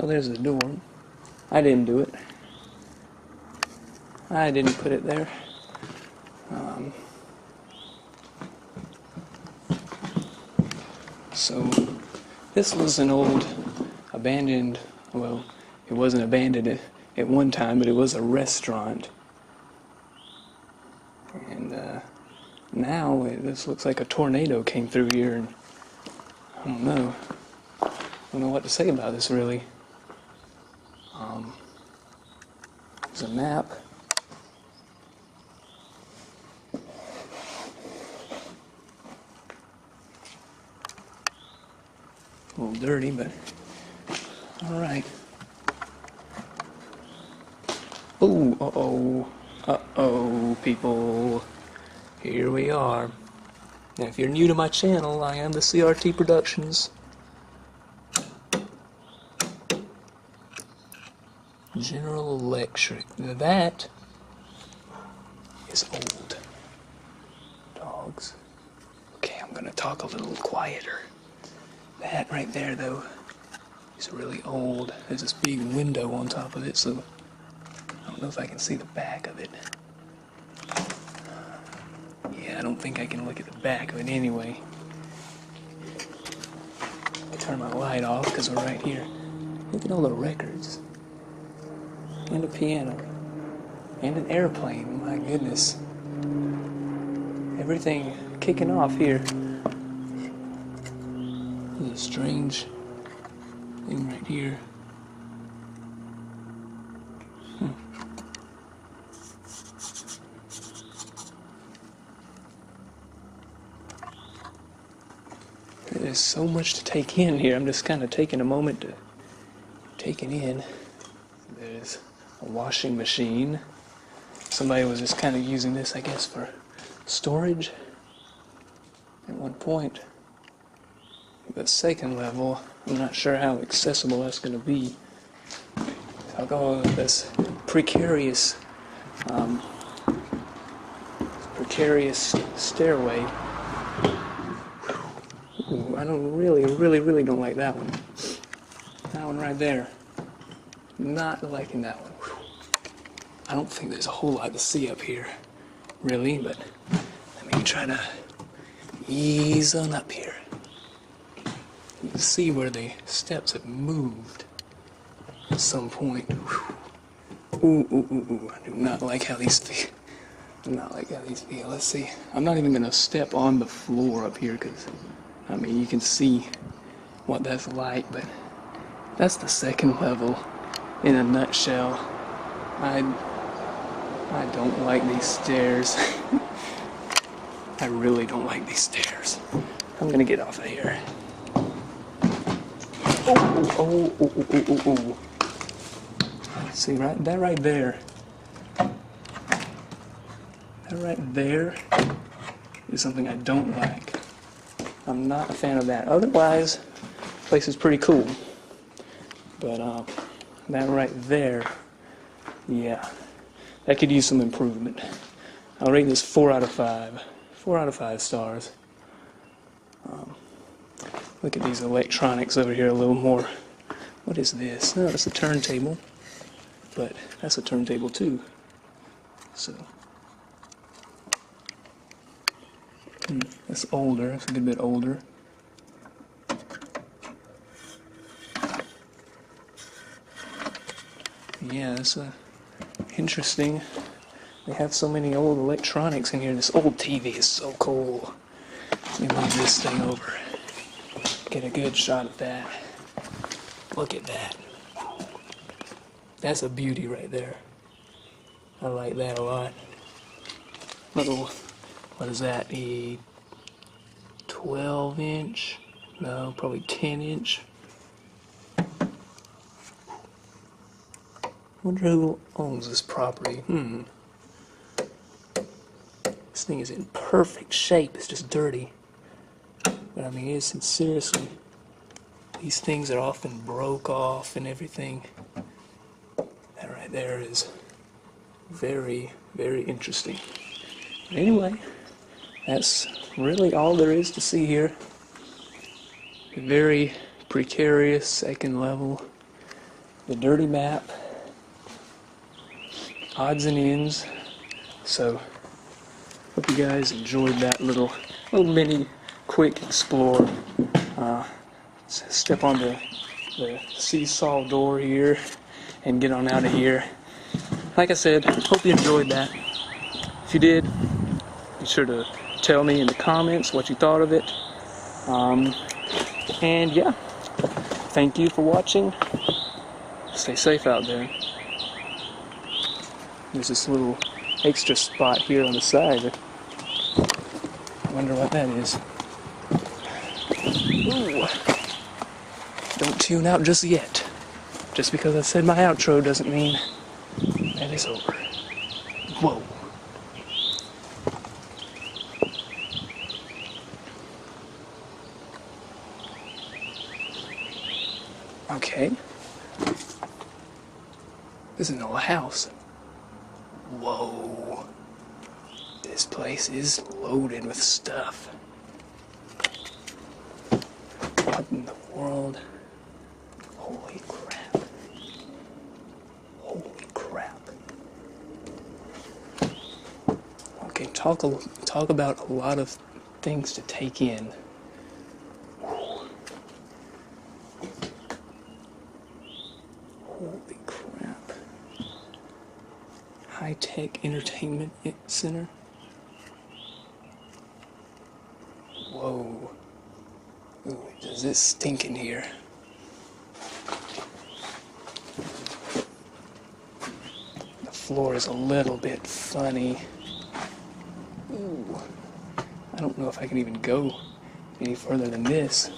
Well, there's the door. I didn't do it. I didn't put it there. So this was an old abandoned, well, it wasn't abandoned at one time, but it was a restaurant. And now this looks like a tornado came through here, and I don't know what to say about this really. There's a map. A little dirty, but all right. Oh, uh-oh, people. Here we are. Now, if you're new to my channel, I am the CRT Productions. General Electric. That is old. Dogs. Okay, I'm gonna talk a little quieter. That right there, though, is really old. There's this big window on top of it, so I don't know if I can see the back of it. Yeah, I don't think I can look at the back of it anyway. I turn my light off because we're right here. Look at all the records. And a piano. And an airplane. My goodness. Everything kicking off here. There's a strange thing right here. There's so much to take in here. I'm just kind of taking a moment to take it in. There's a washing machine. Somebody was just kind of using this, I guess, for storage at one point. The second level, I'm not sure how accessible that's going to be. I'll go with this precarious stairway. Ooh, I don't really don't like that one. That one right there. Not liking that one. I don't think there's a whole lot to see up here, really, but let me try to ease on up here. You can see where the steps have moved at some point. Ooh. I do not like how these feel. Let's see. I'm not even going to step on the floor up here because, I mean, you can see what that's like, but that's the second level in a nutshell. I don't like these stairs. I really don't like these stairs. I'm going to get off of here. Oh. See, that right there. That right there is something I don't like. I'm not a fan of that. Otherwise, the place is pretty cool. But that right there, yeah, that could use some improvement. I'll rate this 4 out of 5. 4 out of 5 stars. Look at these electronics over here a little more. What is this? No, it's a turntable. But that's a turntable too. So that's older. That's a good bit older. Yeah, that's interesting. They have so many old electronics in here. This old TV is so cool. Let me move this thing over. Get a good shot at that. Look at that. That's a beauty right there. I like that a lot. Little, what is that? A 12-inch? No, probably 10-inch. Wonder who owns this property. This thing is in perfect shape. It's just dirty. But I mean, seriously, these things are often broke off and everything. That right there is very, very interesting. But anyway, that's really all there is to see here. A very precarious second level. the dirty map, odds and ends. So hope you guys enjoyed that little mini quick explore. Step on the seesaw door here and get on out of here. Like I said, hope you enjoyed that. If you did, be sure to tell me in the comments what you thought of it. And yeah, thank you for watching. Stay safe out there. There's this little extra spot here on the side. I wonder what that is. Ooh. Don't tune out just yet. Just because I said my outro doesn't mean that it's over. Whoa. Okay. This is an old house. Whoa. This place is loaded with stuff. What in the world? Holy crap. Holy crap. Okay, talk about a lot of things to take in. Holy crap. High-tech entertainment center. Whoa. Ooh, does this stink in here? The floor is a little bit funny. Ooh. I don't know if I can even go any further than this.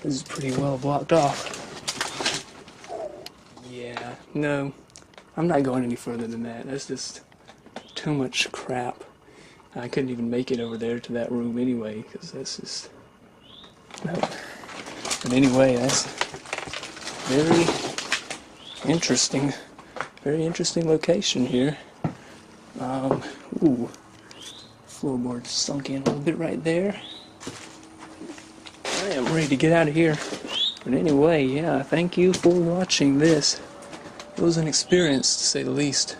This is pretty well blocked off. Yeah, no. I'm not going any further than that. That's just too much crap. I couldn't even make it over there to that room anyway, because that's just... No. But anyway, that's very interesting location here. Ooh, floorboard sunk in a little bit right there. I am ready to get out of here. But anyway, yeah, thank you for watching this. It was an experience, to say the least.